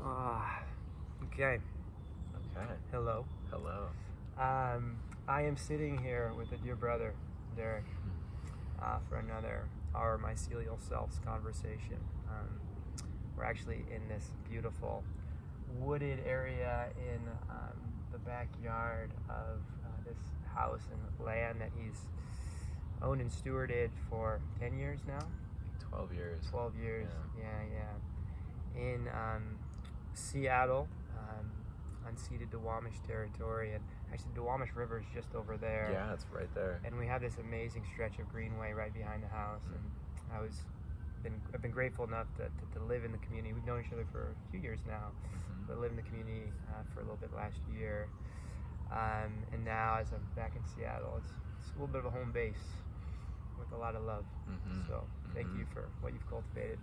Okay. Okay. Hello. Hello. I am sitting here with a dear brother, Darrick, for another Our Mycelial Selves conversation. We're actually in this beautiful wooded area in the backyard of this house and land that he's owned and stewarded for 10 years now? 12 years. 12 years, yeah. In Seattle, unceded Duwamish territory, and actually Duwamish River is just over there. Yeah, it's right there. And we have this amazing stretch of greenway right behind the house, and I've been grateful enough to live in the community. We've known each other for a few years now, but lived in the community for a little bit last year. And now, as I'm back in Seattle, it's a little bit of a home base with a lot of love. So thank you for what you've cultivated.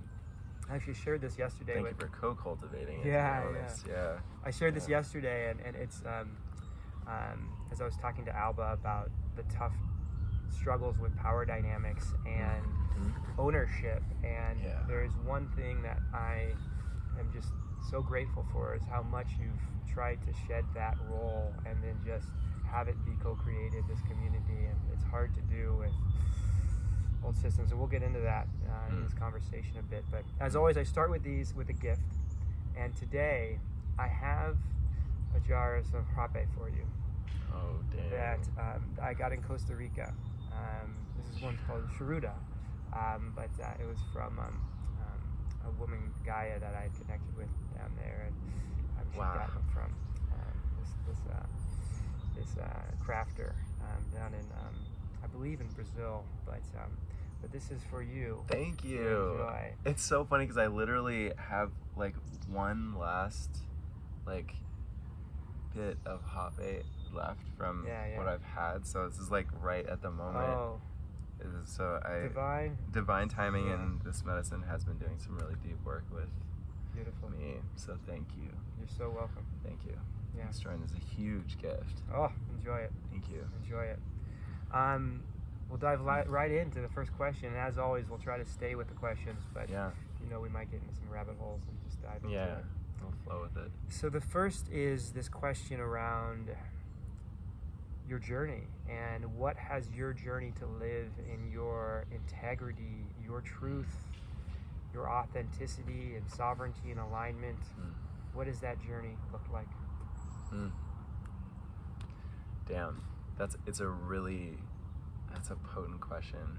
I actually shared this yesterday. Thank you for co-cultivating it. Yeah. I shared this yesterday, and it's as I was talking to Alba about the tough struggles with power dynamics and ownership, and there's one thing that I am just so grateful for is how much you've tried to shed that role and then just have it be co-created, this community, and it's hard to do with old systems, and we'll get into that in this conversation a bit. But as always, I start with these with a gift, and today I have a jar of some frappe for you. Oh, damn. That I got in Costa Rica. This is one called Charuda, but it was from a woman, Gaia, that I had connected with down there, and she got them from this crafter down in I believe in Brazil, but this is for you. Thank you. Enjoy. It's so funny because I literally have like one last like bit of frappe left from what I've had, so this is like right at the moment. Oh. So divine timing, and this medicine has been doing some really deep work with me. So thank you. You're so welcome. Thank you. Yeah. This joint is a huge gift. Oh, enjoy it. Thank you. Enjoy it. We'll dive right into the first question, and as always, we'll try to stay with the questions, but we might get into some rabbit holes and just dive into it. We'll flow with it. So the first is this question around your journey, and what has your journey to live in your integrity, your truth, your authenticity and sovereignty and alignment? What does that journey look like? Damn, that's a potent question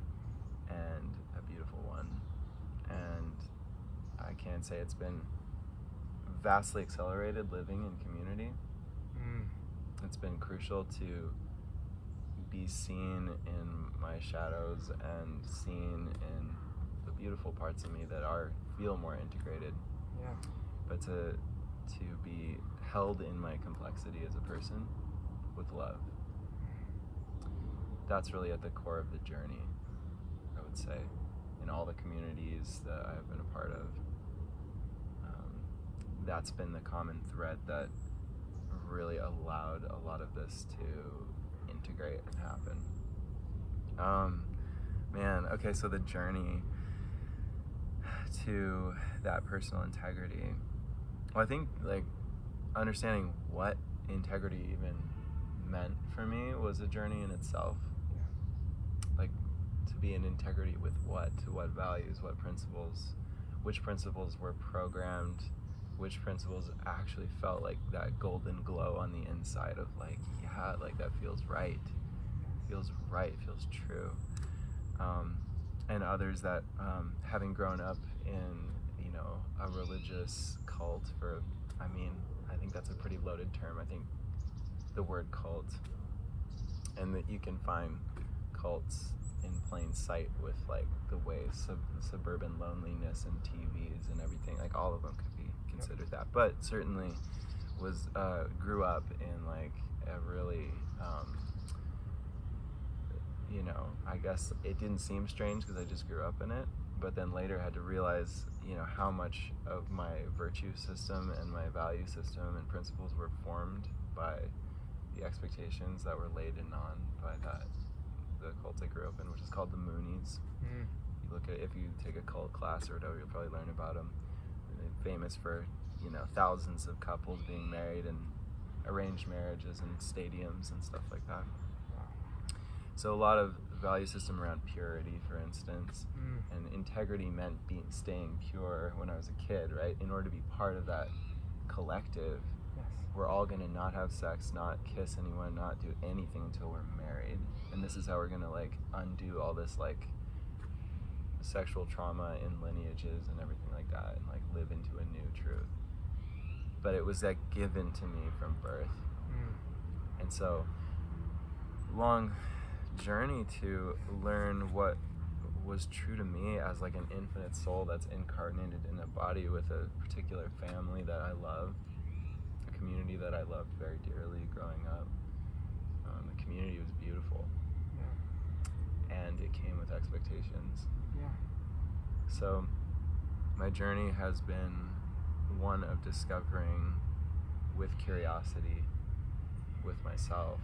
and a beautiful one, and I can say it's been vastly accelerated living in community. It's been crucial to be seen in my shadows and seen in the beautiful parts of me that feel more integrated. But to be held in my complexity as a person with love. That's really at the core of the journey, I would say, in all the communities that I've been a part of. That's been the common thread that really allowed a lot of this to integrate and happen. Man, okay, so the journey to that personal integrity. Well, I think like understanding what integrity even meant for me was a journey in itself. Like to be in integrity with what, to what values, what principles, which principles were programmed, which principles actually felt like that golden glow on the inside of like, like that feels right, feels true. And others that, having grown up in, a religious cult I think that's a pretty loaded term. I think the word cult, and that you can find cults in plain sight with like the way suburban loneliness and TVs and everything, like all of them could be considered that, but certainly grew up in like a really I guess it didn't seem strange because I just grew up in it, but then later had to realize how much of my virtue system and my value system and principles were formed by the expectations that were laid on by the cult I grew up in, which is called the Moonies. If you take a cult class or whatever, you'll probably learn about them. They're famous for you know, thousands of couples being married and arranged marriages and stadiums and stuff like that. So a lot of value system around purity, for instance, and integrity meant staying pure when I was a kid, right? In order to be part of that collective, we're all gonna not have sex, not kiss anyone, not do anything until we're married. And this is how we're gonna like undo all this like sexual trauma in lineages and everything like that, and like live into a new truth. But it was like given to me from birth. And so long journey to learn what was true to me as like an infinite soul that's incarnated in a body with a particular family that I love, a community that I loved very dearly growing up. The community was beautiful, and it came with expectations. So my journey has been one of discovering with curiosity with myself,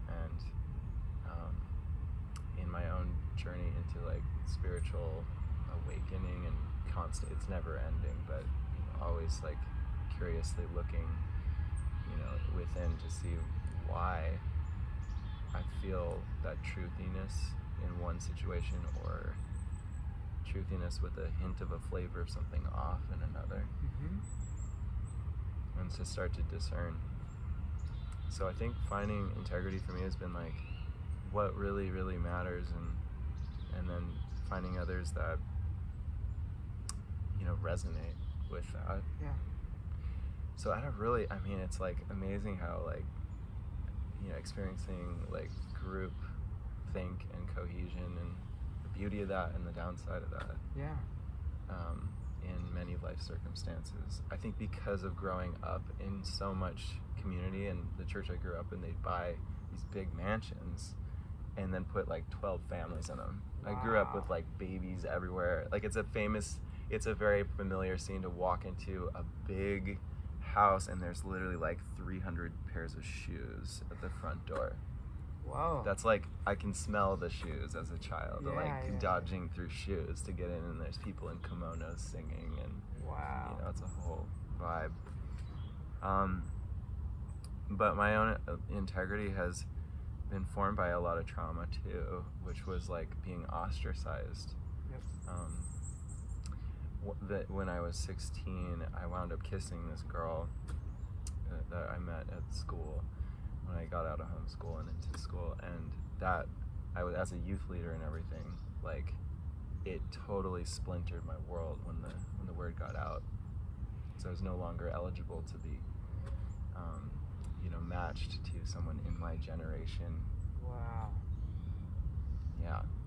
and in my own journey into like spiritual awakening and constant, it's never ending, but you know, always like curiously looking, you know, within to see why I feel that truthiness in one situation or truthiness with a hint of a flavor of something off in another, and to start to discern. So I think finding integrity for me has been like what really, really matters, and then finding others that, you know, resonate with that. So I don't really, I mean, it's like amazing how like, you know, experiencing like group think and cohesion and the beauty of that and the downside of that. In many life circumstances. I think because of growing up in so much community, and the church I grew up in, they'd buy these big mansions and then put like 12 families in them. I grew up with like babies everywhere. Like it's a very familiar scene to walk into a big house and there's literally like 300 pairs of shoes at the front door. That's like, I can smell the shoes as a child, dodging through shoes to get in, and there's people in kimonos singing, and you know, it's a whole vibe. But my own integrity has been formed by a lot of trauma too, which was like being ostracized. When I was 16, I wound up kissing this girl that I met at school when I got out of homeschool and into school, and that I was, as a youth leader and everything, like it totally splintered my world when the word got out. So I was no longer eligible to be you know, matched to someone in my generation.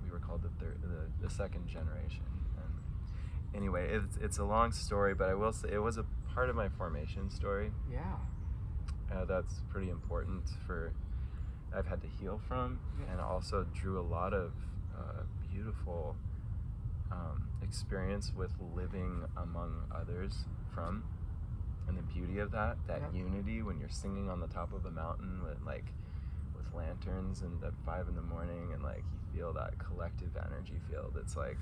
We were called the second generation. And anyway, it's a long story, but I will say it was a part of my formation story. That's pretty important I've had to heal from, and also drew a lot of beautiful experience with living among others from, and the beauty of that unity when you're singing on the top of a mountain with lanterns and at 5 a.m, and like you feel that collective energy field. It's like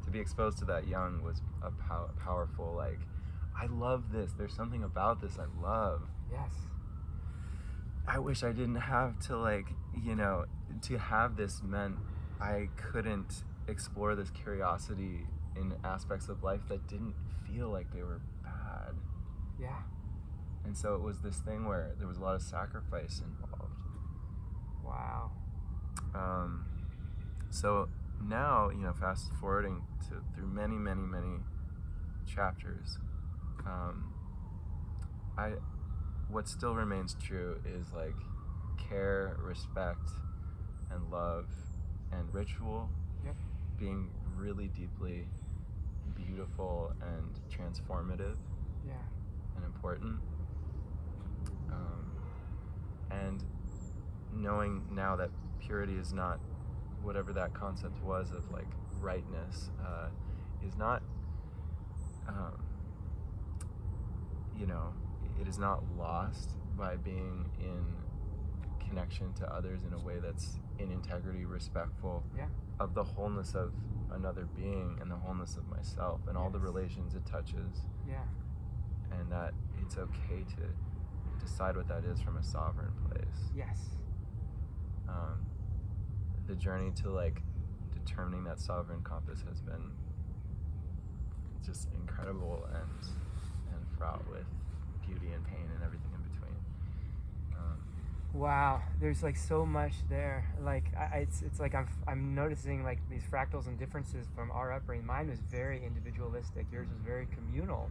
to be exposed to that young was a powerful, like, I love this, there's something about this I love. I wish I didn't have to, like, you know, to have this meant I couldn't explore this curiosity in aspects of life that didn't feel like they were bad. And so it was this thing where there was a lot of sacrifice involved. So now, you know, fast forwarding through many, many, many chapters, what still remains true is like care, respect, and love, and ritual being really deeply beautiful and transformative and important. And knowing now that purity is not whatever that concept was of like rightness, is not, you know, it is not lost by being in connection to others in a way that's in integrity, respectful of the wholeness of another being and the wholeness of myself and all the relations it touches. And that it's okay to decide what that is from a sovereign place. Yes. The journey to like determining that sovereign compass has been just incredible and fraught with beauty and pain and everything in between. Wow, there's like so much there. Like it's like I'm noticing like these fractals and differences from our upbringing. Mine was very individualistic. Yours was very communal.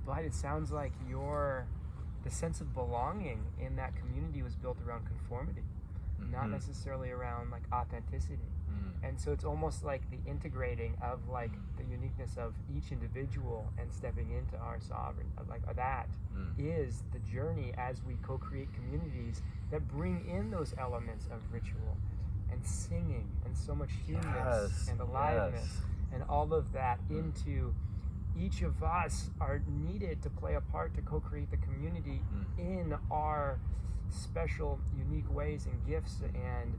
But it sounds like the sense of belonging in that community was built around conformity, not necessarily around like authenticity. And so it's almost like the integrating of like the uniqueness of each individual and stepping into our sovereign, like that is the journey as we co-create communities that bring in those elements of ritual and singing and so much humanness and aliveness and all of that into each of us are needed to play a part to co-create the community in our special, unique ways and gifts and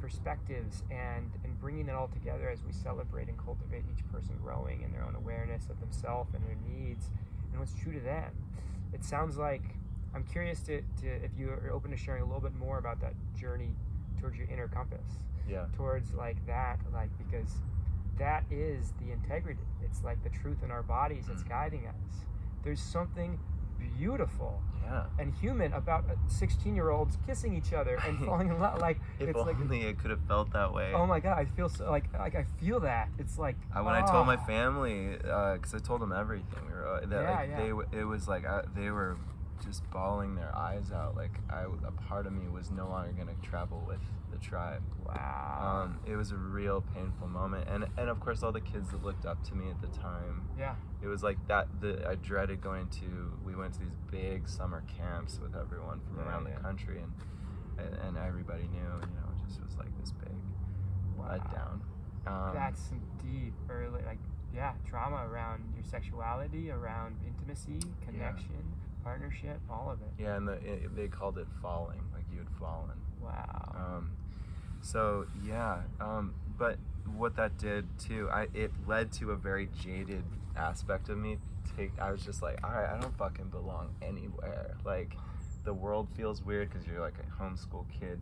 perspectives and bringing it all together as we celebrate and cultivate each person growing in their own awareness of themselves and their needs and what's true to them. It sounds like, I'm curious to if you are open to sharing a little bit more about that journey towards your inner compass. Yeah. Towards like that, like, because that is the integrity. It's like the truth in our bodies that's guiding us. There's something beautiful and human about 16-year-olds kissing each other and falling in love. Like if it's only like, it could have felt that way. Oh my God, I feel so like I feel that. It's like when I told my family, because I told them everything, we were it was like they were just bawling their eyes out. Like a part of me was no longer gonna travel with the tribe. Wow. It was a real painful moment, and of course all the kids that looked up to me at the time. Yeah. It was like that. I dreaded going to. We went to these big summer camps with everyone from around the country, and everybody knew. You know, it just was like this big letdown. That's some deep early trauma around your sexuality, around intimacy, connection, partnership, all of it. Yeah, and they called it falling, like you had fallen. Wow. So yeah, but what that did too, it led to a very jaded aspect of me. I was just like, all right, I don't fucking belong anywhere. Like, the world feels weird because you're like a homeschool kid,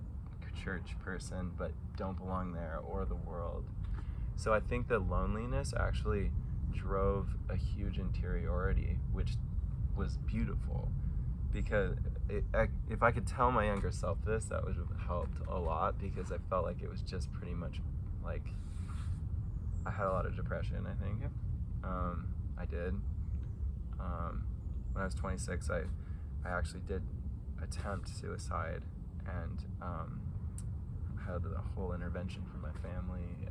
church person, but don't belong there or the world. So I think that loneliness actually drove a huge interiority, which was beautiful, because if I could tell my younger self this, that would have helped a lot, because I felt like it was just pretty much like I had a lot of depression, I think. Yep. I did. When I was 26, I actually did attempt suicide, and had the whole intervention from my family.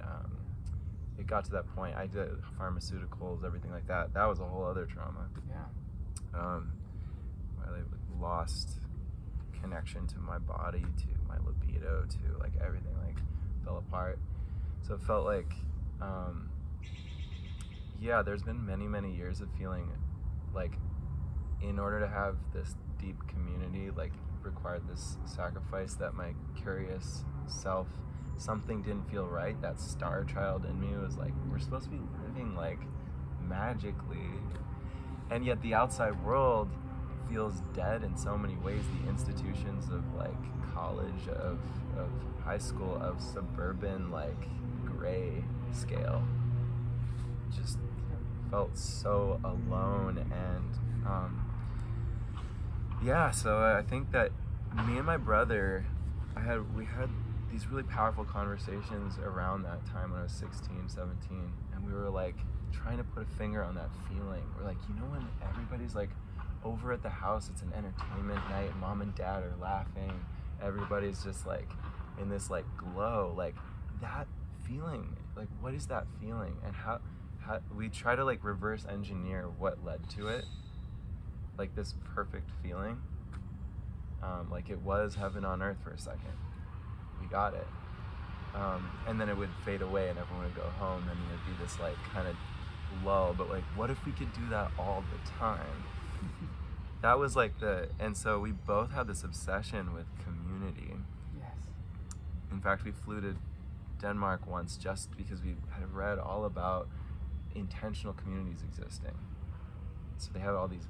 It got to that point. I did pharmaceuticals, everything like that. That was a whole other trauma. Yeah. I lost connection to my body, to my libido, to like everything like fell apart. So it felt like, there's been many years of feeling like in order to have this deep community, like required this sacrifice, that my curious self, something didn't feel right. That star child in me was like, we're supposed to be living like magically, and yet the outside world feels dead in so many ways. The institutions of like college, of high school, of suburban like gray scale just felt so alone. And so I think that me and my brother, we had these really powerful conversations around that time when I was 16, 17, and we were like trying to put a finger on that feeling. We're like, when everybody's like over at the house, it's an entertainment night, mom and dad are laughing, everybody's just like in this like glow, like that feeling, like what is that feeling, and how we try to like reverse engineer what led to it, like this perfect feeling, like it was heaven on earth for a second, we got it, and then it would fade away and everyone would go home, and it'd be this like kind of lull. But like, what if we could do that all the time? That was like and so we both had this obsession with community. Yes. In fact, we flew to Denmark once just because we had read all about intentional communities existing. So they have all these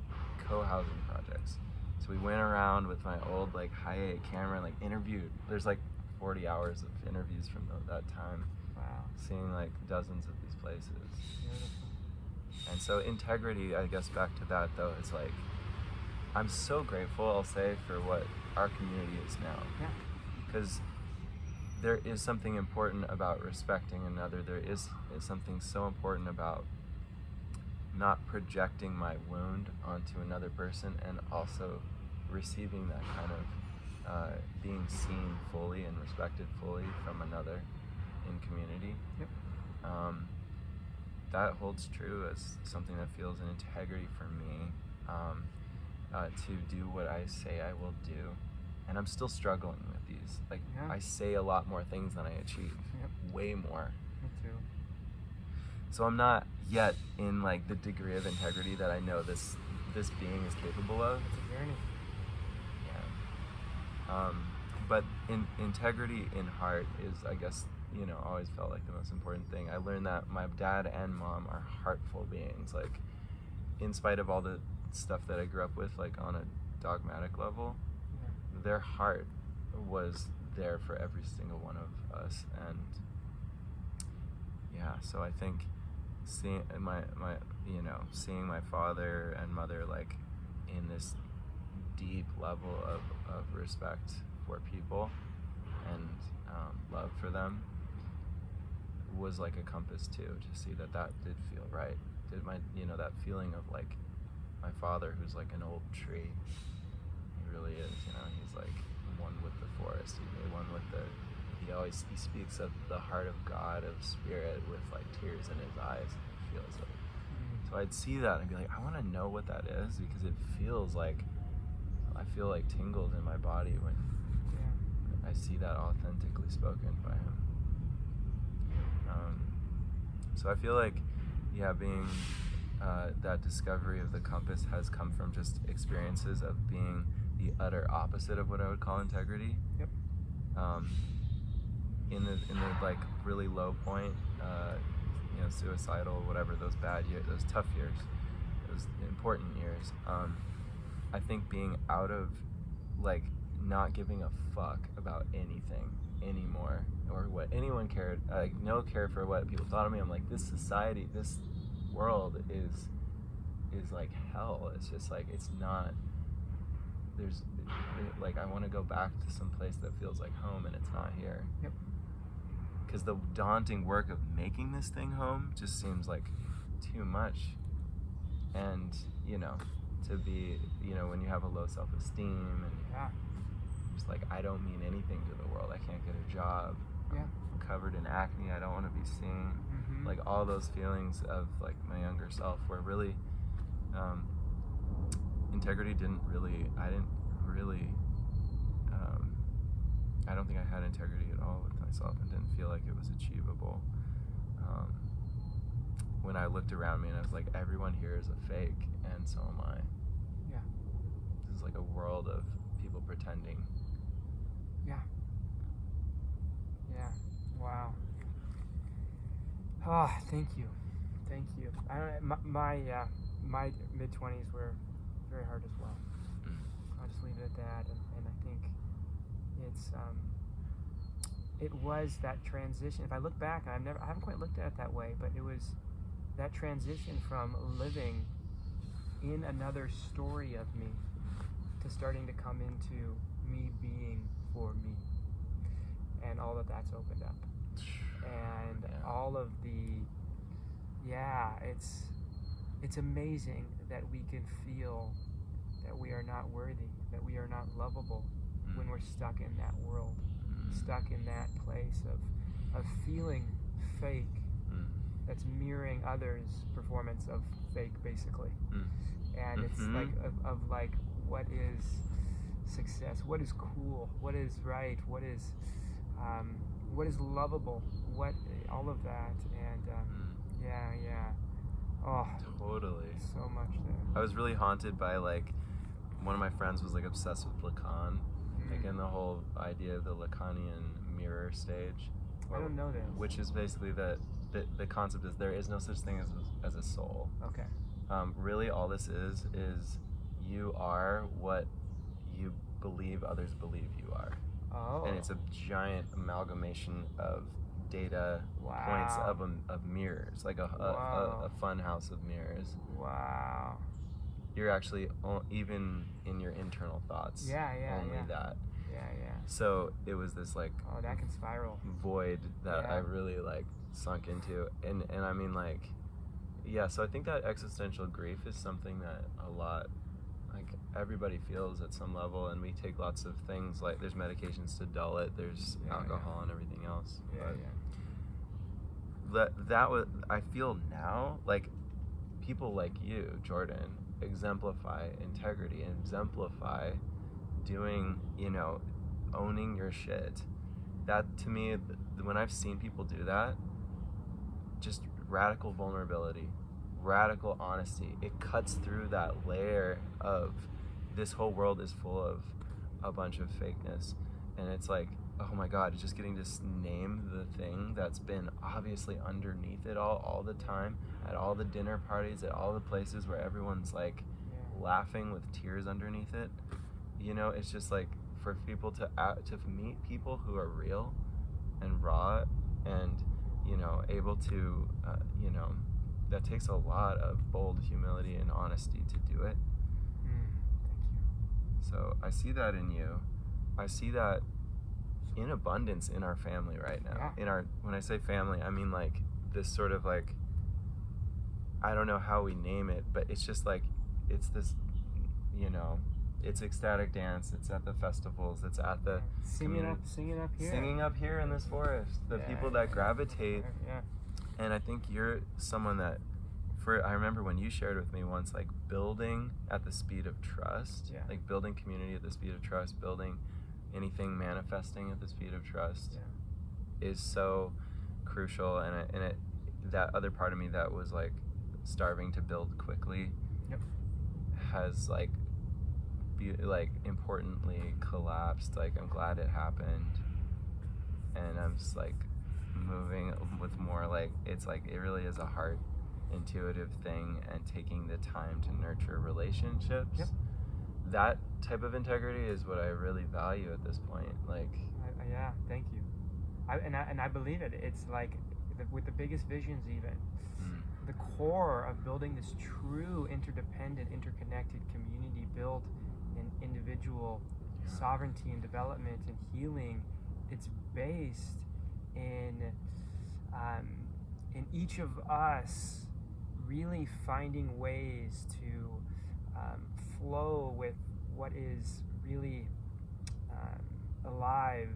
co-housing projects. So we went around with my old like high 8 camera and like interviewed. There's like 40 hours of interviews from that time. Wow. Seeing like dozens of these places. Beautiful. And so integrity, I guess back to that though, is like, I'm so grateful, I'll say, for what our community is now. Yeah. Because there is something important about respecting another. There is something so important about not projecting my wound onto another person, and also receiving that kind of being seen fully and respected fully from another in community. Yep. That holds true as something that feels an integrity for me, to do what I say I will do. And I'm still struggling with these. Like, Yeah. I say a lot more things than I achieve. Yep. Way more. Me too. So I'm not yet in like the degree of integrity that I know this being is capable of. It's a journey. Yeah. But integrity in heart is, I guess, always felt like the most important thing. I learned that my dad and mom are heartful beings. Like, in spite of all the stuff that I grew up with, like on a dogmatic level, Yeah. their heart was there for every single one of us. And yeah, so I think seeing seeing my father and mother like in this deep level of respect for people and love for them was like a compass too, to see that did feel right. Did my that feeling of like my father, who's like an old tree. He really is, he's like one with the forest. He speaks of the heart of God, of spirit, with like tears in his eyes. It feels like. So I'd see that and be like, I want to know what that is, because it feels like, I feel like tingles in my body when Yeah. I see that authentically spoken by him. So I feel like, being that discovery of the compass has come from just experiences of being the utter opposite of what I would call integrity. Yep. In the like really low point, suicidal, whatever, those bad years, those tough years, those important years. I think being out of like not giving a fuck about anything anymore, or what anyone cared, like no care for what people thought of me. I'm like, this society, this world is like hell. It's just like, it's not, like I want to go back to some place that feels like home, and it's not here. Yep. Because the daunting work of making this thing home just seems like too much. And to be, when you have a low self-esteem and Yeah. just like, I don't mean anything to the world, I can't get a job, Yeah. I'm covered in acne, I don't want to be seen. Mm-hmm. Like all those feelings of like my younger self were really, integrity I don't think I had integrity at all with myself, and didn't feel like it was achievable. When I looked around me and I was like, everyone here is a fake, and so am I. Yeah. This is like a world of people pretending. Yeah. Yeah. Wow. Oh, thank you. Thank you. My mid-20s were very hard as well. I'll just leave it at that. And I think it was that transition. If I look back, I haven't quite looked at it that way, but it was that transition from living in another story of me to starting to come into me being for me, and all that's opened up, and all of it's amazing that we can feel that we are not worthy, that we are not lovable when we're stuck in that world, stuck in that place of feeling fake, that's mirroring others' performance of fake, basically. And it's like of like, what is success, what is cool, what is right, what is lovable, what, all of that. And oh, totally, so much there. I was really haunted by like, one of my friends was like obsessed with Lacan, like in the whole idea of the Lacanian mirror stage. I don't know this. Which is basically the concept is there is no such thing as a soul. Okay. Really all this is you are what you believe others believe you are. Oh. And it's a giant amalgamation of data points of mirrors, like a fun house of mirrors. Wow. You're actually even in your internal thoughts. Only that. Yeah. So it was this like that can spiral void that I really like sunk into, and I mean like, so I think that existential grief is something that a lot, like everybody feels at some level, and we take lots of things, like there's medications to dull it, there's alcohol and everything else. That was, I feel now, like people like you, Jordan, exemplify integrity, exemplify doing, owning your shit. That to me, when I've seen people do that, just radical vulnerability, radical honesty, it cuts through that layer of this whole world is full of a bunch of fakeness. And it's like, oh my God, just getting to name the thing that's been obviously underneath it all the time, at all the dinner parties, at all the places where everyone's like laughing with tears underneath it. It's just like for people to meet people who are real and raw and, able to, that takes a lot of bold humility and honesty to do it. Thank you. So I see that in you. I see that in abundance in our family right now. When I say family, I mean like this sort of like, I don't know how we name it, but it's just like, it's this, it's ecstatic dance. It's at the festivals. It's at the singing up here. Singing up here in this forest. The people that gravitate. And I think you're someone that, I remember when you shared with me once, like building at the speed of trust, like building community at the speed of trust, building anything manifesting at the speed of trust is so crucial. And that other part of me that was like starving to build quickly has like importantly collapsed. Like I'm glad it happened, and I'm just like moving with more like, it's like it really is a heart intuitive thing, and taking the time to nurture relationships. That type of integrity is what I really value at this point. Like thank you. I believe it. It's like with the biggest visions, even the core of building this true interdependent, interconnected community built in individual sovereignty and development and healing. It's based in each of us really finding ways to flow with what is really alive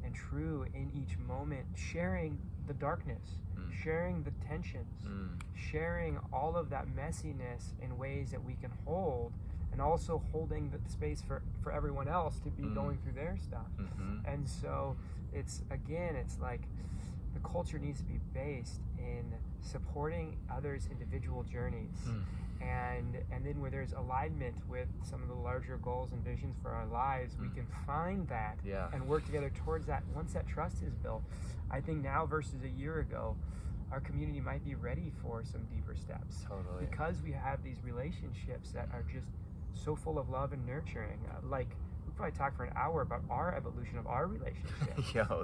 and true in each moment, sharing the darkness, sharing the tensions, sharing all of that messiness in ways that we can hold, and also holding the space for everyone else to be going through their stuff. And so it's like the culture needs to be based in supporting others' individual journeys, and then where there's alignment with some of the larger goals and visions for our lives, we can find that and work together towards that. Once that trust is built, I think now versus a year ago, our community might be ready for some deeper steps. Totally. Because we have these relationships that are just so full of love and nurturing. Like, we probably talk for an hour about our evolution of our relationship.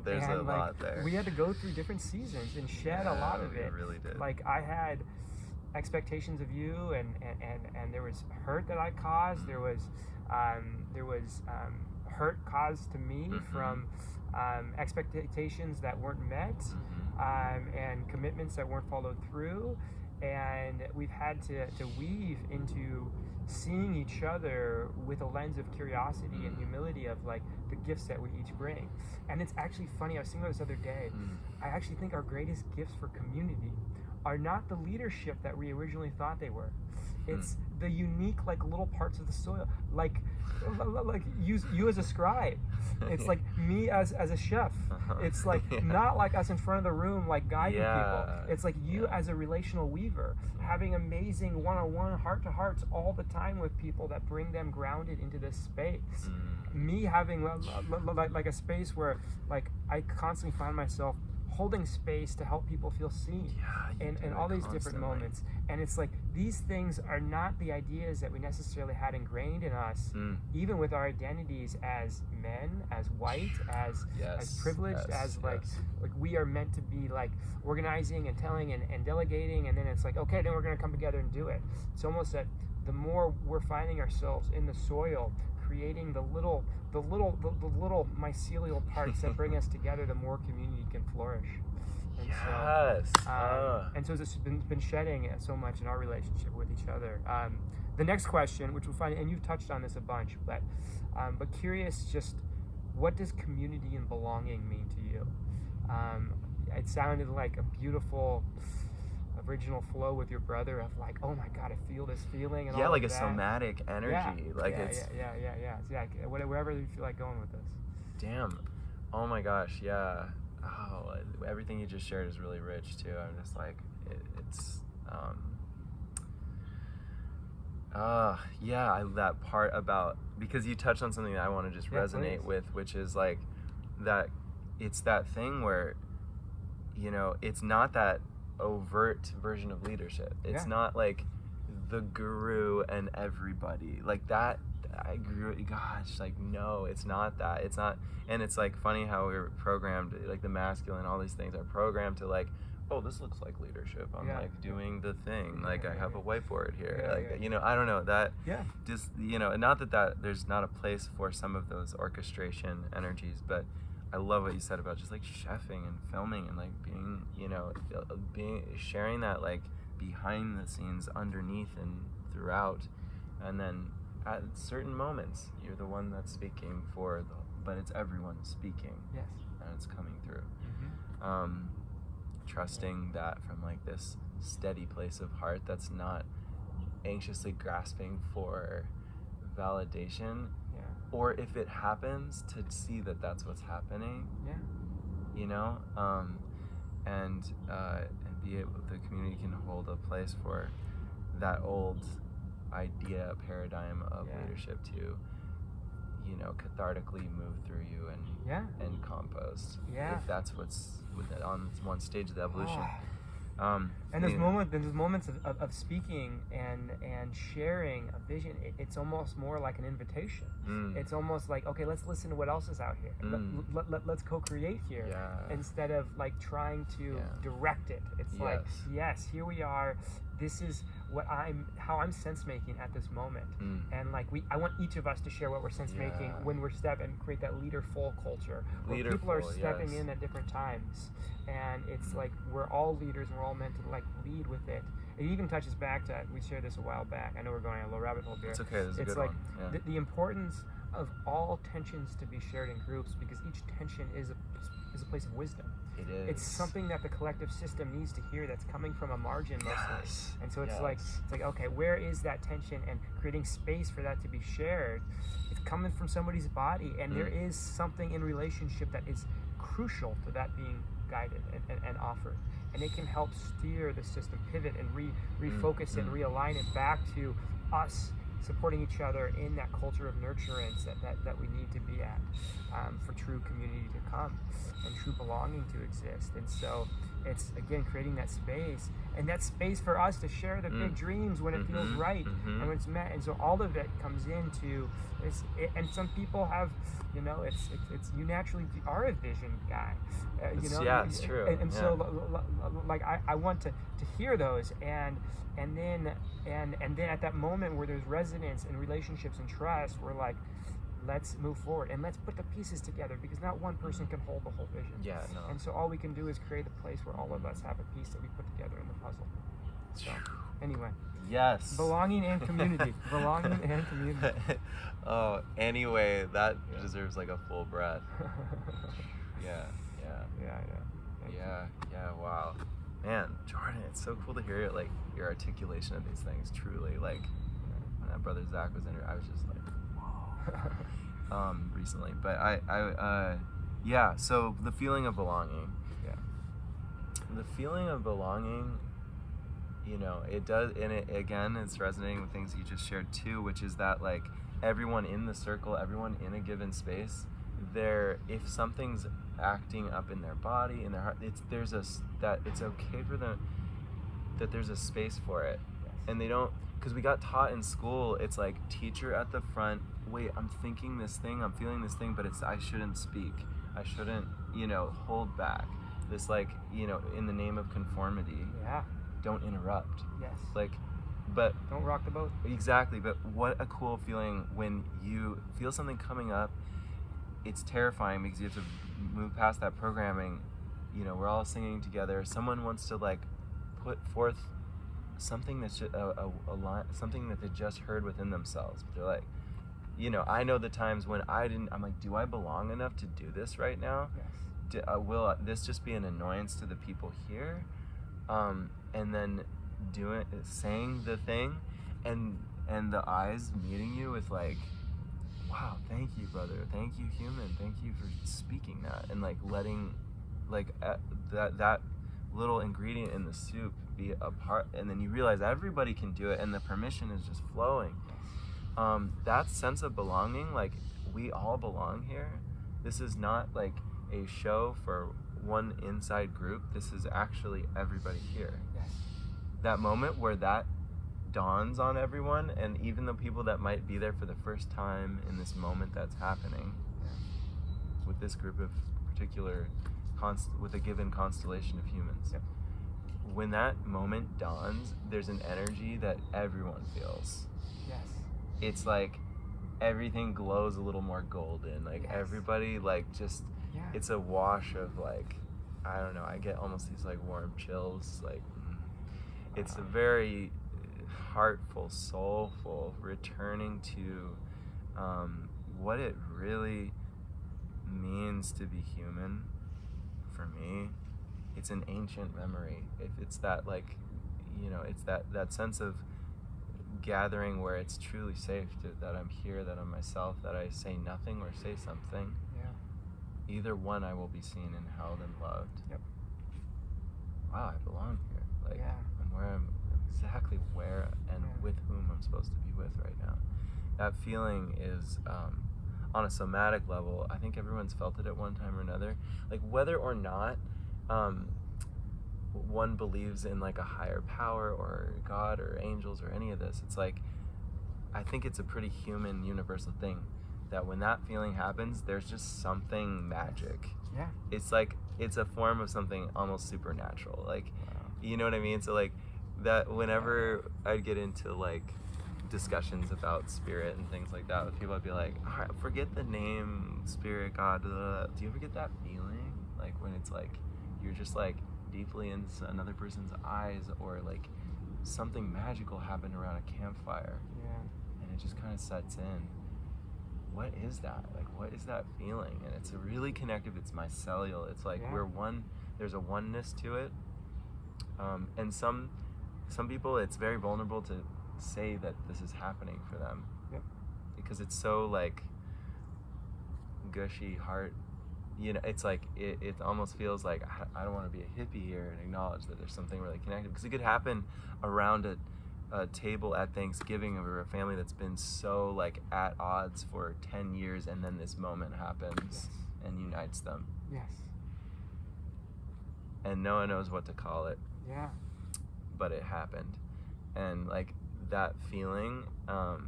There's a lot there. We had to go through different seasons and shed a lot of it. We really did. Like, I had expectations of you, and there was hurt that I caused. There was hurt caused to me from expectations that weren't met, and commitments that weren't followed through. And we've had to weave into seeing each other with a lens of curiosity and humility of like the gifts that we each bring. And it's actually funny, I was thinking about this other day, I actually think our greatest gifts for community are not the leadership that we originally thought they were. It's the unique like little parts of the soil, like you as a scribe. It's like me as a chef. It's like not like us in front of the room like guiding people. It's like you as a relational weaver, having amazing one-on-one heart-to-hearts all the time with people that bring them grounded into this space. Me having like a space where like I constantly find myself holding space to help people feel seen in all these different moments. And it's like, these things are not the ideas that we necessarily had ingrained in us, even with our identities as men, as white, as privileged, as like we are meant to be like organizing and telling and delegating, and then it's like, okay, then we're going to come together and do it. It's almost that the more we're finding ourselves in the soil, creating the little mycelial parts that bring us together, the more community can flourish. And and so it's been shedding so much in our relationship with each other. The next question, which we'll find, and you've touched on this a bunch, but curious, just what does community and belonging mean to you? It sounded like a beautiful original flow with your brother of like, oh my God, I feel this feeling, and all like of a that. somatic energy, wherever you feel like going with this. Damn, oh my gosh, yeah. Oh, everything you just shared is really rich too. I'm just like, that part about, because you touched on something that I want to just resonate with, which is like that it's that thing where, you know, it's not that overt version of leadership. It's not like the guru and everybody like that. I grew, gosh, like, no, it's not that. It's not. And it's like funny how we're programmed, like the masculine, all these things are programmed to like, oh, this looks like leadership. I'm like doing the thing. Like I have a whiteboard here. You know, I don't know that. Just, you know, not that there's not a place for some of those orchestration energies, but I love what you said about just like chefing and filming and like being, you know, sharing that like behind the scenes, underneath and throughout, and then at certain moments you're the one that's speaking but it's everyone speaking. And it's coming through. Trusting that from like this steady place of heart that's not anxiously grasping for validation, or if it happens, to see that that's what's happening. You know, and be able, the community can hold a place for that old idea, paradigm of leadership to, you know, cathartically move through you and compost. If that's what's on one stage of the evolution. And there's moments of speaking and sharing a vision. It's almost more like an invitation. It's almost like, okay, let's listen to what else is out here. Let's co-create here, instead of like trying to direct it. It's like, yes, here we are. This is how I'm sense making at this moment, and like I want each of us to share what we're sense making when we're stepping, create that leaderful culture where people are stepping in at different times, and it's like we're all leaders and we're all meant to like lead with it. It even touches back to, we shared this a while back. I know we're going on a little rabbit hole here. It's okay. This is a good like one. the importance of all tensions to be shared in groups, because each tension is a place of wisdom. It is. It's something that the collective system needs to hear, that's coming from a margin mostly. And so it's like okay, where is that tension, and creating space for that to be shared. It's coming from somebody's body, and there is something in relationship that is crucial to that being guided and offered. And it can help steer the system, pivot and refocus it, and realign it back to us supporting each other in that culture of nurturance that we need to be at, for true community to come and true belonging to exist. And so it's, again, creating that space, and that space for us to share the big dreams when it feels right and when it's met. And so all of it comes into this, and some people have, you know, it's you naturally are a vision guy, you know. It's true. And so like I want to hear those, and then at that moment where there's resonance and relationships and trust, we're like, let's move forward and let's put the pieces together, because not one person can hold the whole vision. And so all we can do is create a place where all of us have a piece that we put together in the puzzle. So anyway, belonging and community. Belonging and community. Oh, anyway, that deserves like a full breath. Wow, man, Jordan, it's so cool to hear like your articulation of these things. Truly, like when that brother Zach was in here, I was just like, whoa. Recently, but so the feeling of belonging. The feeling of belonging, you know, it does, and it, again, it's resonating with things you just shared too, which is that like everyone in the circle, everyone in a given space, if something's acting up in their body, in their heart. That it's okay for them, that there's a space for it. Yes. And they don't, because we got taught in school, it's like teacher at the front, wait, I'm thinking this thing, I'm feeling this thing, but I shouldn't speak. I shouldn't, hold back. This, like, in the name of conformity, Yeah. don't interrupt. Yes. Like, but Don't rock the boat. exactly, but what a cool feeling when you feel something coming up. It's terrifying because you have to move past that programming. We're all singing together. Someone wants to, like, put forth something that's just a line, something that they just heard within themselves. But they're like, I know the times when I'm like, do I belong enough to do this right now? Yes. Will this just be an annoyance to the people here? And then saying the thing, and the eyes meeting you with, like, wow, thank you, brother, thank you, human, thank you for speaking that, and, like, letting, like, that little ingredient in the soup be a part, and then you realize everybody can do it, and the permission is just flowing. That sense of belonging, like, we all belong here. This is not like a show for one inside group. This is actually everybody here. Yes. That moment where that dawns on everyone, and even the people that might be there for the first time in this moment that's happening, with this group of particular, with a given constellation of humans. Yep. When that moment dawns, there's an energy that everyone feels. Yes. It's like everything glows a little more golden. Like, Yes. everybody, like, just, Yeah. it's a wash of, like, I don't know, I get almost these, like, warm chills. Like, it's a very heartful, soulful returning to what it really means to be human. For me, it's an ancient memory. It's that, like, it's that sense of gathering where it's truly safe that I'm here, that I'm myself, that I say nothing or say something. Yeah. Either one, I will be seen and held and loved. Yep. Wow, I belong here. Like, Yeah. I'm exactly where and Yeah. with whom I'm supposed to be with right now. That feeling is, on a somatic level, I think everyone's felt it at one time or another. Like, whether or not one believes in, like, a higher power or God or angels or any of this, it's like, I think it's a pretty human, universal thing that when that feeling happens, there's just something magic. Yeah. It's like, it's a form of something almost supernatural. Like, Wow. you know what I mean? So, like, that whenever I'd get into, like, discussions about spirit and things like that with people, I'd be like, all right, forget the name, spirit, God, blah, blah, blah. Do you ever get that feeling? Like, when it's like, you're just, like, deeply in another person's eyes, or, like, something magical happened around a campfire, Yeah. and it just kind of sets in. What is that? Like, what is that feeling? And it's really connective. It's mycelial. It's like, Yeah. we're one. There's a oneness to it. And some people, it's very vulnerable to say that this is happening for them. Yep. Because it's so, like, gushy heart. It's like, it almost feels like I don't want to be a hippie here and acknowledge that there's something really connected. Because it could happen around a table at Thanksgiving over a family that's been so, like, at odds for 10 years, and then this moment happens. Yes. And unites them. Yes. And no one knows what to call it, Yeah. but it happened. And, like, that feeling, Wow.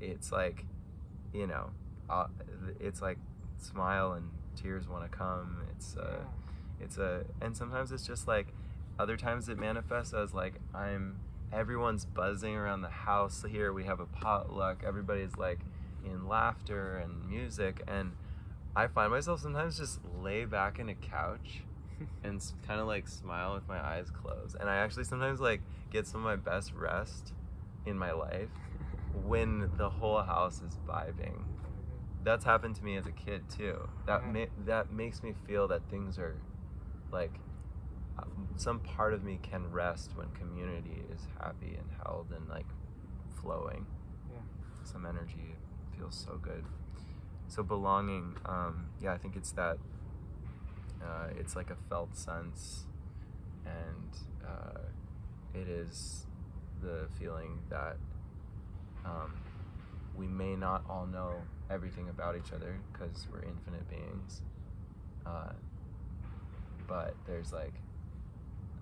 it's like, it's like smile and tears want to come. And sometimes it's just like, other times it manifests as, like, everyone's buzzing around the house here, we have a potluck, everybody's, like, in laughter and music, and I find myself sometimes just lay back in a couch and kind of, like, smile with my eyes closed. And I actually sometimes, like, get some of my best rest in my life when the whole house is vibing. That's happened to me as a kid too. That makes me feel that things are, like, some part of me can rest when community is happy and held and, like, flowing. Yeah. Some energy feels so good. So belonging, I think it's that, it's like a felt sense, and it is the feeling that we may not all know everything about each other because we're infinite beings, But there's like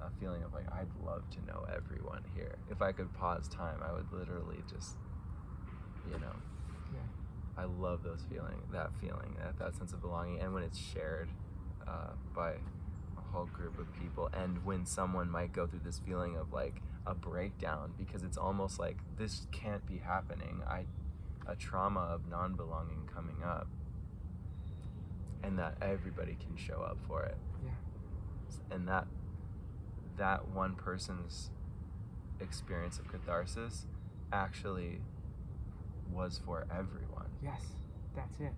a feeling of like, I'd love to know everyone here. If I could pause time, I would literally just, you know, I love that sense of belonging. And when it's shared by a whole group of people, and when someone might go through this feeling of like a breakdown, because it's almost like this can't be happening, a trauma of non-belonging coming up, and that everybody can show up for it. And that one person's experience of catharsis actually was for everyone. Yes, that's it.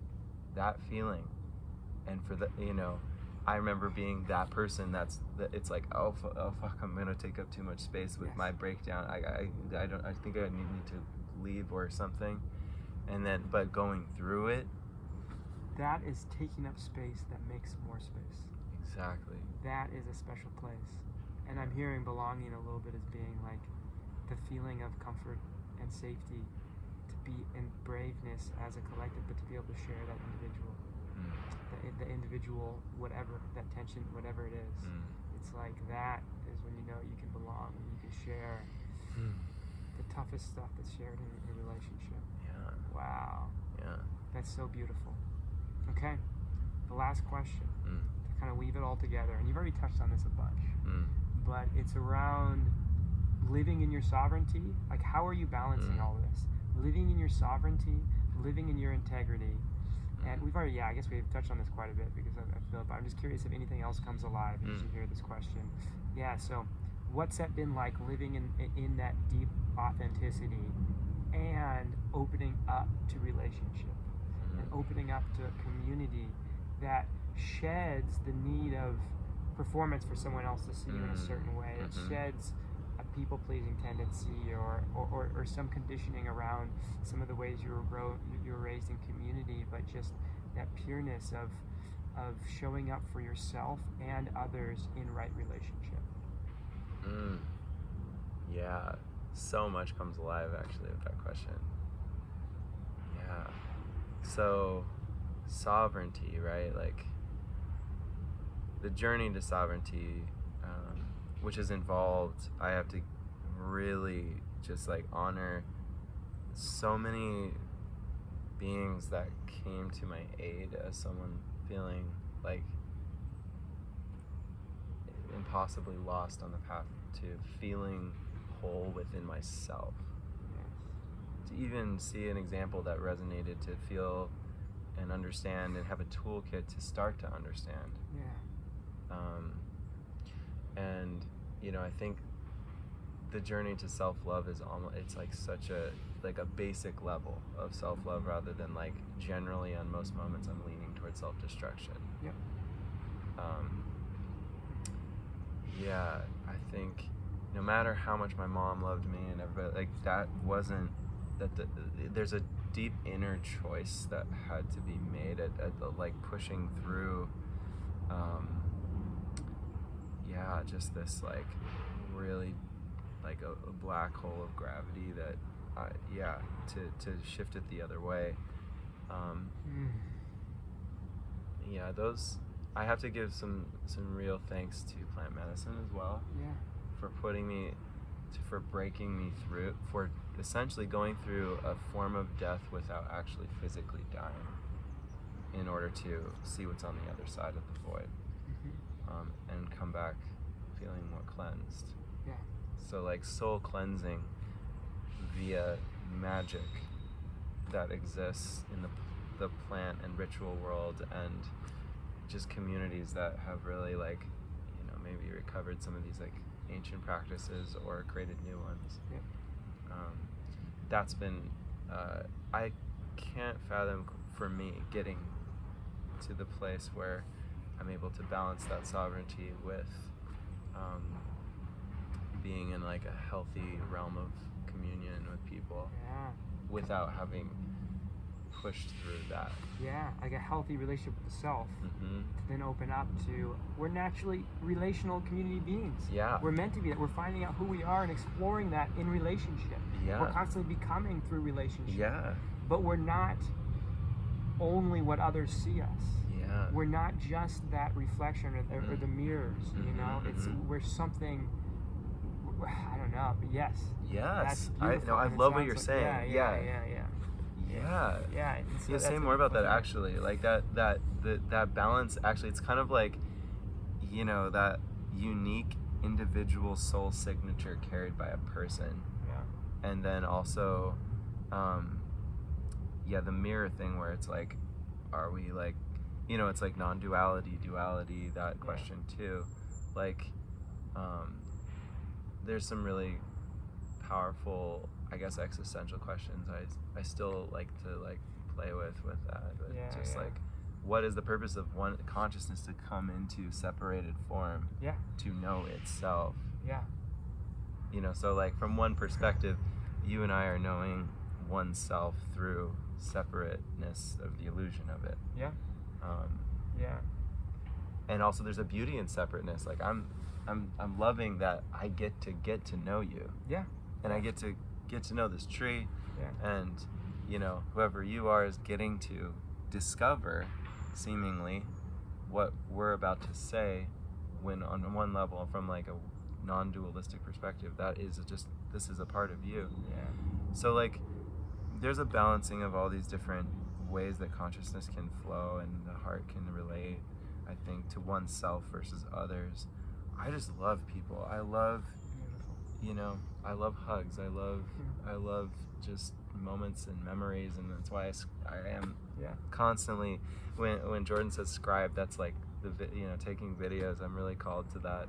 That feeling. And for the, you know, I remember being that person it's like, oh fuck, I'm gonna take up too much space with my breakdown. I think I need to leave or something. And then, but going through it, that is taking up space that makes more space. Exactly. That is a special place. And I'm hearing belonging a little bit as being like the feeling of comfort and safety, to be in braveness as a collective, but to be able to share that individual. The individual, whatever, that tension, whatever it is. It's like that is when you know you can belong, and you can share the toughest stuff that's shared in a relationship. Yeah. Wow. Yeah. That's so beautiful. Okay, the last question, to kind of weave it all together, and you've already touched on this a bunch, but it's around living in your sovereignty. Like, how are you balancing all this? Living in your sovereignty, living in your integrity. And we've already, I guess we've touched on this quite a bit, because I feel it, but I'm just curious if anything else comes alive as you hear this question. Yeah, so what's that been like, living in that deep authenticity and opening up to relationship and opening up to a community that sheds the need of performance for someone else to see you in a certain way. It sheds a people-pleasing tendency or some conditioning around some of the ways you were raised in community, but just that pureness of showing up for yourself and others in right relationship. Yeah, so much comes alive actually with that question. Yeah. So sovereignty, right? Like the journey to sovereignty, which is involved, I have to really just like honor so many beings that came to my aid as someone feeling like impossibly lost on the path to feeling whole within myself. To even see an example that resonated, to feel and understand and have a toolkit to start to understand. And you know, I think the journey to self-love is almost, it's like such a basic level of self-love, rather than like generally on most moments I'm leaning towards self-destruction. Yeah, I think no matter how much my mom loved me and everybody, like that wasn't that there's a deep inner choice that had to be made at the like pushing through just this like really like a black hole of gravity that to shift it the other way. Those, I have to give some real thanks to plant medicine as well, for putting me for breaking me through, for essentially going through a form of death without actually physically dying, in order to see what's on the other side of the void, and come back feeling more cleansed. So like soul cleansing via magic that exists in the plant and ritual world, and just communities that have really like, you know, maybe recovered some of these like ancient practices or created new ones. That's been, I can't fathom for me getting to the place where I'm able to balance that sovereignty with being in like a healthy realm of communion with people without having pushed through that. Like a healthy relationship with the self, to then open up to, we're naturally relational community beings. We're meant to be that. We're finding out who we are and exploring that in relationship. We're constantly becoming through relationship. But we're not only what others see us. we're not just that reflection or the mirrors, you know. It's we're something. I don't know, but yes. Yes, That's I love what you're saying. Yeah. And so You say that's more a about that thing. actually, like that balance. Actually, it's kind of like, you know, that unique individual soul signature carried by a person, Yeah. and then also, the mirror thing where it's like, are we like, you know, it's like non-duality, duality, that question too, like, there's some really powerful, I guess, existential questions I still like to like play with that, but like, what is the purpose of one consciousness to come into separated form to know itself? You know, so like from one perspective, you and I are knowing oneself through separateness of the illusion of it. And also there's a beauty in separateness. Like I'm loving that I get to know you. And I get to know this tree. And, you know, whoever you are is getting to discover, seemingly, what we're about to say, when on one level, from like a non-dualistic perspective, that is just, this is a part of you. So like, there's a balancing of all these different ways that consciousness can flow and the heart can relate, I think, to oneself versus others. I just love people. I love, you know, I love hugs. I love just moments and memories, and that's why I am constantly, when Jordan says scribe, that's like you know, taking videos. I'm really called to that,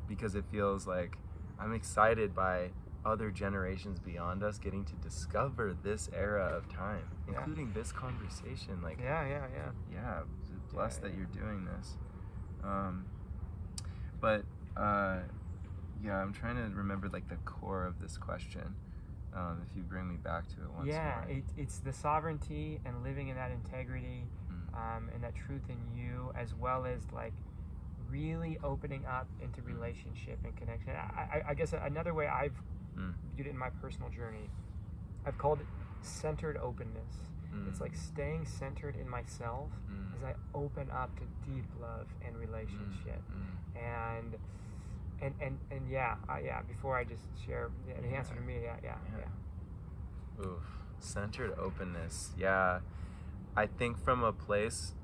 because it feels like I'm excited by other generations beyond us getting to discover this era of time, including this conversation. Like, blessed that you're doing this. But I'm trying to remember like the core of this question. If you bring me back to it once more. It's the sovereignty and living in that integrity, and that truth in you, as well as like really opening up into relationship and connection. I guess another way I've viewed it in my personal journey, I've called it centered openness. It's like staying centered in myself as I open up to deep love and relationship. And before I just share the answer to me, Oof, centered openness. Yeah, I think from a place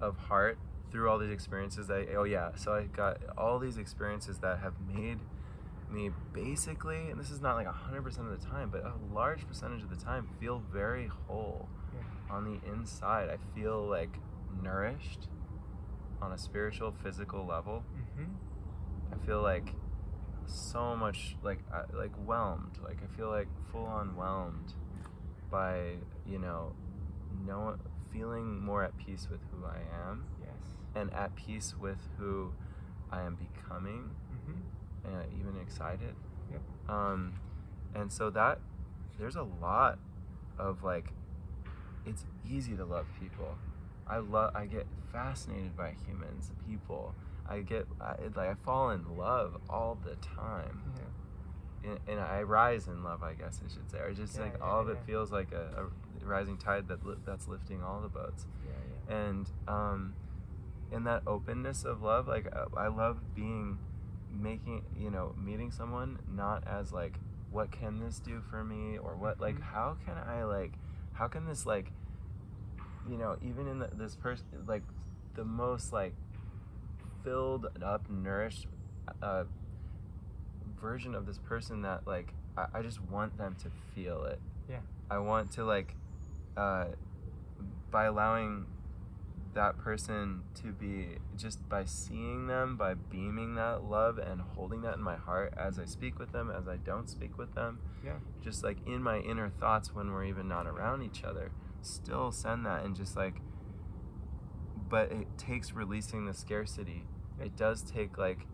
of heart, through all these experiences, so I got all these experiences that have made me basically, and this is not like 100% of the time, but a large percentage of the time, feel very whole on the inside. I feel like nourished on a spiritual, physical level. I feel like so much like whelmed. Like I feel like full on whelmed by, you know, feeling more at peace with who I am, and at peace with who I am becoming, and even excited. And so that there's a lot of like, it's easy to love people. I get fascinated by humans, people. I fall in love all the time. And I rise in love, I guess I should say. Or just all of it feels like a rising tide that's lifting all the boats. And in that openness of love, like I love meeting someone not as like, what can this do for me, or what, like, how can this, like, you know, even in this person, like the most like filled up, nourished version of this person, that like I just want them to feel it. I want to like, by allowing that person to be, just by seeing them, by beaming that love and holding that in my heart as I speak with them, as I don't speak with them, just like in my inner thoughts when we're even not around each other, still send that. And just like, but it takes releasing the scarcity. It does take like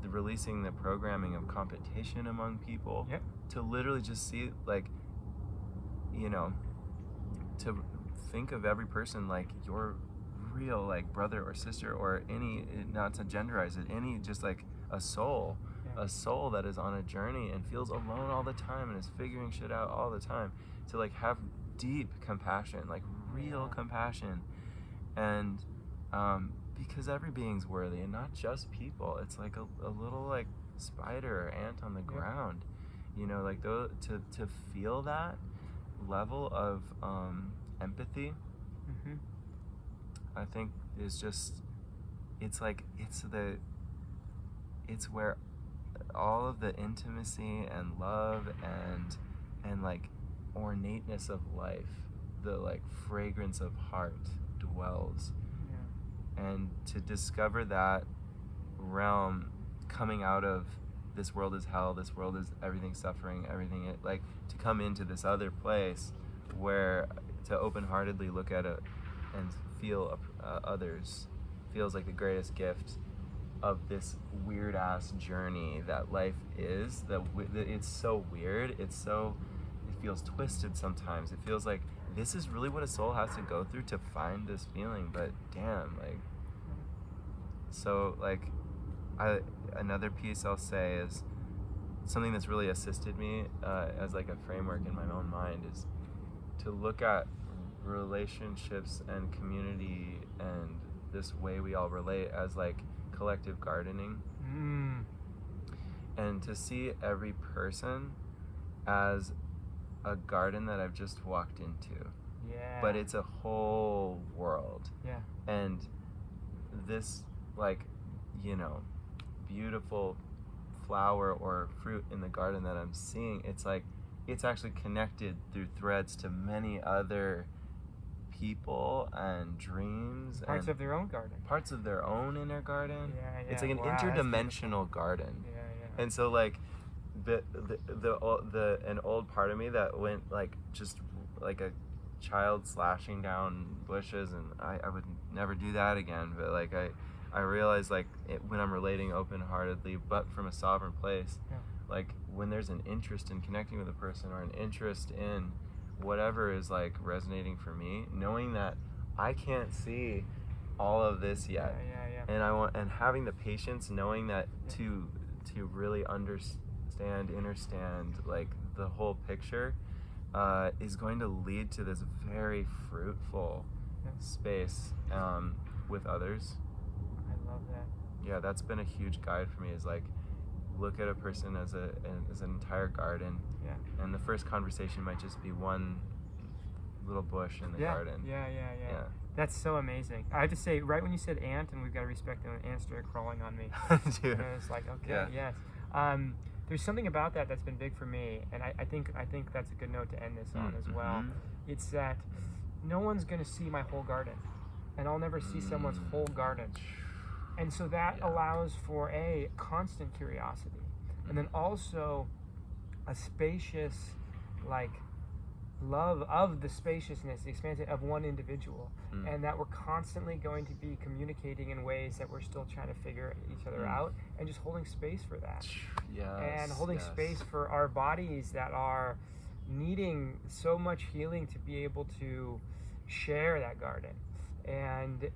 releasing the programming of competition among people, to literally just see, like, you know, to think of every person like your real like brother or sister, or any, not to genderize it, any, just like a soul that is on a journey and feels alone all the time and is figuring shit out all the time, to like have deep compassion, like real compassion, And because every being's worthy, and not just people. It's like a little like spider or ant on the ground, you know, like to feel that level of empathy, I think is just, it's like it's where all of the intimacy and love and like ornateness of life, the like fragrance of heart dwells. And to discover that realm coming out of this world is hell, this world is everything suffering, everything like to come into this other place where to open-heartedly look at it and feel others feels like the greatest gift of this weird ass journey that life is. That it's so weird, it feels twisted sometimes. It feels like this is really what a soul has to go through to find this feeling, but damn, like, so like another piece I'll say is something that's really assisted me as like a framework in my own mind is to look at relationships and community and this way we all relate as like collective gardening, and to see every person as a garden that I've just walked into. But it's a whole world. And this, like, you know, beautiful flower or fruit in the garden that I'm seeing, it's like it's actually connected through threads to many other people and dreams, parts and of their own garden, parts of their own inner garden. It's like an Wow, interdimensional garden. And so like an old part of me that went like just like a child slashing down bushes, and I would never do that again, but like I realized like when I'm relating open-heartedly but from a sovereign place, like when there's an interest in connecting with a person or an interest in whatever is like resonating for me, knowing that I can't see all of this yet, and having the patience, knowing that to really understand, like the whole picture is going to lead to this very fruitful space with others. I love that. Yeah, that's been a huge guide for me, is like look at a person as an entire garden. And the first conversation might just be one little bush in the garden. That's so amazing. I have to say, right when you said ant, and we've got to respect them, ants started crawling on me. Dude. And it's like, okay, yes. There's something about that that's been big for me, and I think that's a good note to end this on as well. It's that no one's going to see my whole garden, and I'll never see someone's whole garden. And so that allows for a constant curiosity, and then also a spacious, like, love of the spaciousness, the expansion of one individual, and that we're constantly going to be communicating in ways that we're still trying to figure each other out, and just holding space for that. And holding space for our bodies that are needing so much healing to be able to share that garden, and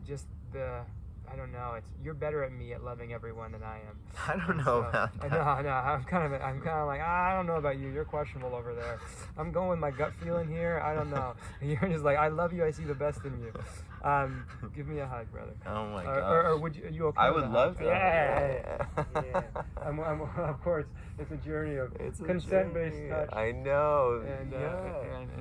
just the, I don't know. You're better at me at loving everyone than I am. I don't know about that. I know. I'm kind of like, I don't know about you. You're questionable over there. I'm going with my gut feeling here. I don't know. You're just like, I love you. I see the best in you. Give me a hug, brother. Oh my God. Or would you? Are you okay? I would love to. Yeah. I'm of course, it's a journey of consent-based touch. I know. And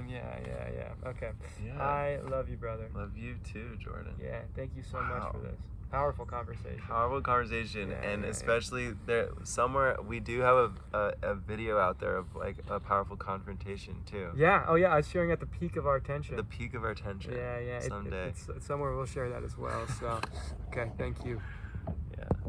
yeah. Okay. Yeah. I love you, brother. Love you too, Jordan. Yeah. Thank you so much for this. Powerful conversation. And especially there somewhere we do have a video out there of like a powerful confrontation too. I was sharing at the peak of our tension. Someday. It's somewhere we'll share that as well. So okay, thank you.